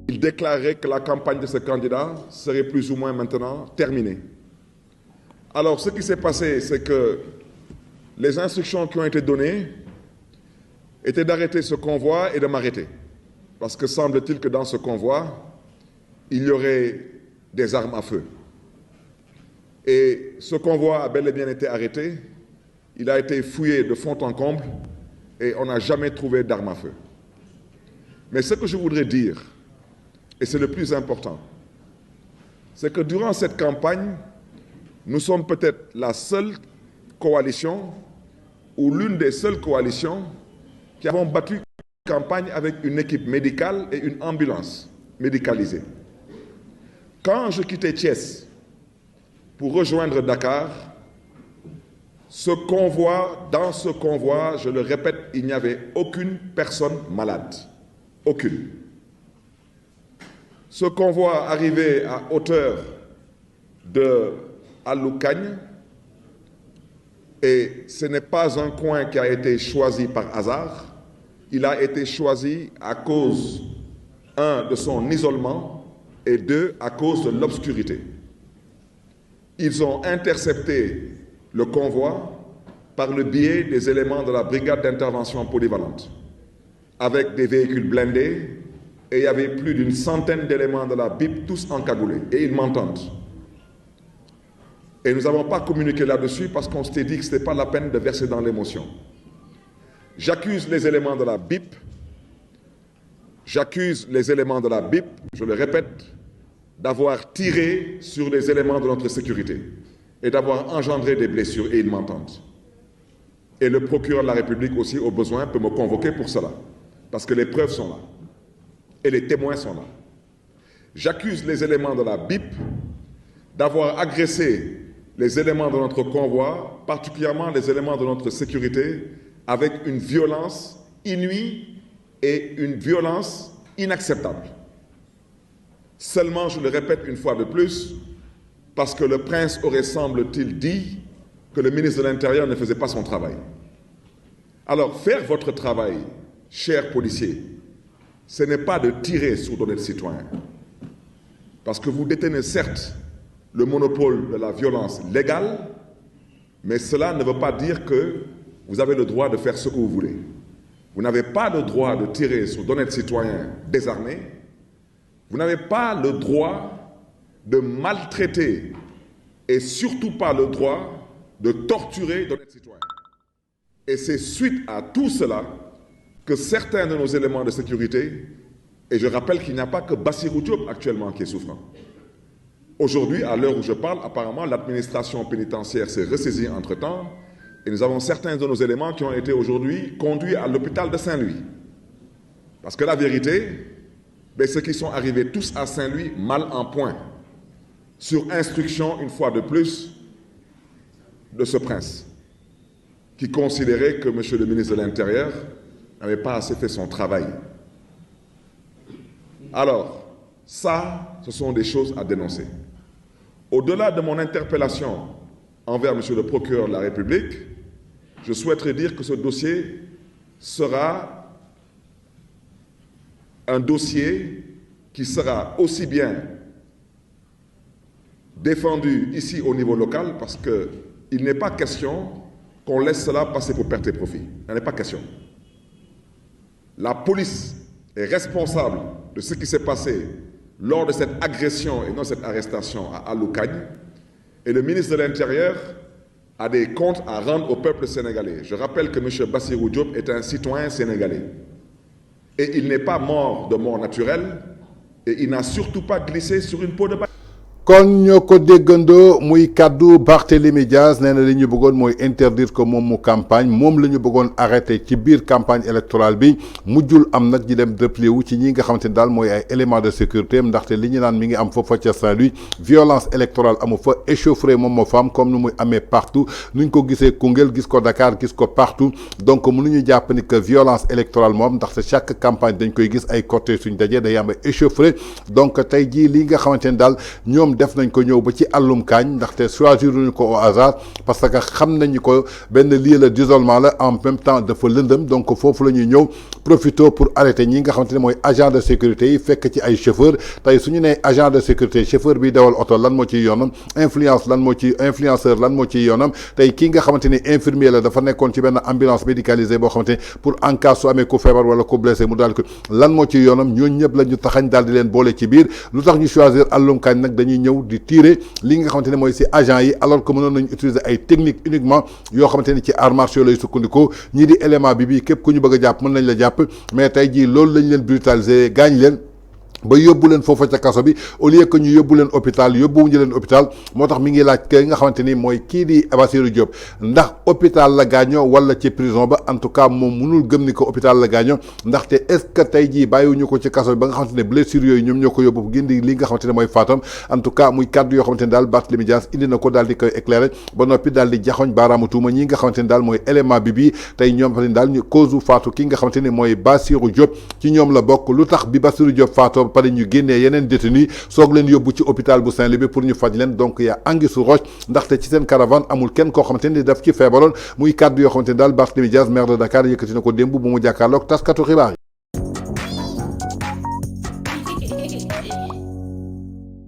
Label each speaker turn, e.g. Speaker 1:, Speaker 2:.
Speaker 1: Il déclarait que la campagne de ce candidat serait plus ou moins maintenant terminée. Alors, ce qui s'est passé, c'est que les instructions qui ont été données étaient d'arrêter ce convoi et de m'arrêter. Parce que semble-t-il que dans ce convoi, il y aurait des armes à feu. Et ce convoi a bel et bien été arrêté. Il a été fouillé de fond en comble et on n'a jamais trouvé d'armes à feu. Mais ce que je voudrais dire, et c'est le plus important, c'est que durant cette campagne, nous sommes peut-être la seule coalition ou l'une des seules coalitions qui avons battu campagne avec une équipe médicale et une ambulance médicalisée. Quand je quittais Thiès pour rejoindre Dakar, dans ce convoi, je le répète, il n'y avait aucune personne malade. Aucune. Ce convoi arrivait à hauteur de Aloukagne et ce n'est pas un coin qui a été choisi par hasard. Il a été choisi à cause, un, de son isolement et deux, à cause de l'obscurité. Ils ont intercepté le convoi par le biais des éléments de la brigade d'intervention polyvalente, avec des véhicules blindés, et il y avait plus d'une centaine d'éléments de la BIP, tous encagoulés, et ils m'entendent. Et nous n'avons pas communiqué là-dessus parce qu'on s'était dit que ce n'était pas la peine de verser dans l'émotion. J'accuse les éléments de la BIP, je le répète, d'avoir tiré sur les éléments de notre sécurité et d'avoir engendré des blessures, et ils m'entendent. Et le procureur de la République aussi, au besoin, peut me convoquer pour cela, parce que les preuves sont là, et les témoins sont là. J'accuse les éléments de la BIP d'avoir agressé les éléments de notre convoi, particulièrement les éléments de notre sécurité, avec une violence inouïe et une violence inacceptable. Seulement, je le répète une fois de plus, parce que le prince aurait, semble-t-il, dit que le ministre de l'Intérieur ne faisait pas son travail. Alors, faire votre travail, chers policiers, ce n'est pas de tirer sur d'honnêtes citoyens. Parce que vous détenez certes le monopole de la violence légale, mais cela ne veut pas dire que vous avez le droit de faire ce que vous voulez. Vous n'avez pas le droit de tirer sur d'honnêtes citoyens désarmés. Vous n'avez pas le droit de maltraiter et surtout pas le droit de torturer d'honnêtes citoyens. Et c'est suite à tout cela que certains de nos éléments de sécurité, et je rappelle qu'il n'y a pas que Bassirou Diop actuellement qui est souffrant. Aujourd'hui, à l'heure où je parle, apparemment, l'administration pénitentiaire s'est ressaisie entre-temps et nous avons certains de nos éléments qui ont été aujourd'hui conduits à l'hôpital de Saint-Louis. Parce que la vérité, ceux qui sont arrivés tous à Saint-Louis, mal en point, sur instruction, une fois de plus, de ce prince, qui considérait que M. le ministre de l'Intérieur n'avait pas assez fait son travail. Alors, ça, ce sont des choses à dénoncer. Au-delà de mon interpellation envers M. le procureur de la République, je souhaiterais dire que ce dossier sera un dossier qui sera aussi bien défendu ici au niveau local, parce qu'il n'est pas question qu'on laisse cela passer pour perte et profit. Il n'en est pas question. La police est responsable de ce qui s'est passé lors de cette agression et non cette arrestation à Aloukagne, et le ministre de l'Intérieur a des comptes à rendre au peuple sénégalais. Je rappelle que M. Bassirou Diop est un citoyen sénégalais. Et il n'est pas mort de mort naturelle, et il n'a surtout pas glissé sur une peau de bâton.
Speaker 2: kon ñoo ko déggandoo muy kaddu Barthélémy Dias nee na li ñu bëggoon mooy interdire ko moom mu campagne moom la ñu bëggoon arrêté ci biir campagne électorale bi mujjul am nag di dem replier wu ci ñi nga xamante ni daal mooy ay éléments de sécurité ndaxte li ñu naan mi ngi am foofa ca Saint-Louis violence électorale amu fa échauffourée moom moo fa am comme ni muy amee partout nuñ ko gisee Koungheul gis ko Dakar gis ko partout donc mënuñu jàpp ni que violence électorale moom ndaxte chaque campagne dañ koy gis ay côté suñ dajee day am ay échauffourée donc tey jii li nga xamante ni daal ñoom def nañ ko ñëw ba ci àllum kaañ ndaxte choisir ñu ko au hasard parce que xam nañu ko benn lieu la d'isolement la en même temps dafa lëndëm donc foofu la ñuy ñëw profito pour arrêter ñi nga xamante ne mooy agent de sécurité yi fekk ci ay chauffeur tey suñu nee agent de sécurité chauffeur bi dawal oto lan moo ciy yoonam influenceur lan moo ciy yoonam tey kii nga xamante ni infirmier la dafa nekkoon ci benn ambulance médicalisée boo xamante ni pour en cas su amee ku feebar wala ku blessé mu daal ko lan moo ciy yoonam ñooñu ñëpp la ñu taxañ daal di leen boole ci biir lu tax ñu choisir àllum kaañ nag dañuy ñëw di tirer li nga xamante ne mooy si agent yi alors que mënoon nañu utiliser ay techniques uniquement yoo xamante ni ci arts martiaux lay sukkandiku ñii di élément bi képp ku ñu bëgg a jàpp mën nañ la jàpp mais tey jii loolu lañ leen brutaliser gaañ leen ba yóbbu leen foofa ca kaso bi au lieu que ñu yóbbu leen hôpital yóbbuwuñu leen hôpital moo tax mi ngi laaj ki nga xamante ni mooy kii di Bassirou Diop ndax hôpital la gaañoo wala ci prison ba en tout cas moom mënul gëm ni ko hôpital la gaañoo ndaxte est-ce que tey jii bàyyiwuñu ko ci kaso bi ba nga xamante ne blessure yooyu ñoom ñoo ko yóbbu gindi li nga xamante ne mooy faatam en tout cas muy kaddu yoo xamante ne daal Barthélémy Dias indi na ko daal di koy éclairer ba noppi daal di jaxoñ baaraamu tuuma ñi nga xamante ne daal mooy élément bi tey ñoom xamante ne daal ñu cause u faatu ki nga xamante ne mooy Bassirou Diop ci ñoom la bokk lu tax bi Bassirou Diop faatoo ba pare ñu génnee yeneen détenus soog leen yóbbu ci hôpital bu Saint-Louis pour ñu faj leen donc y a anguille sous roche ndaxte ci seen caravane amul kenn koo xamante ni daf ci feebaroon muy kàddu yoo xamante ni daal Barthélémy Dias maire de Dakar yëkkati na ko démb bu mu jàkkaarloog taskatu xibaar yi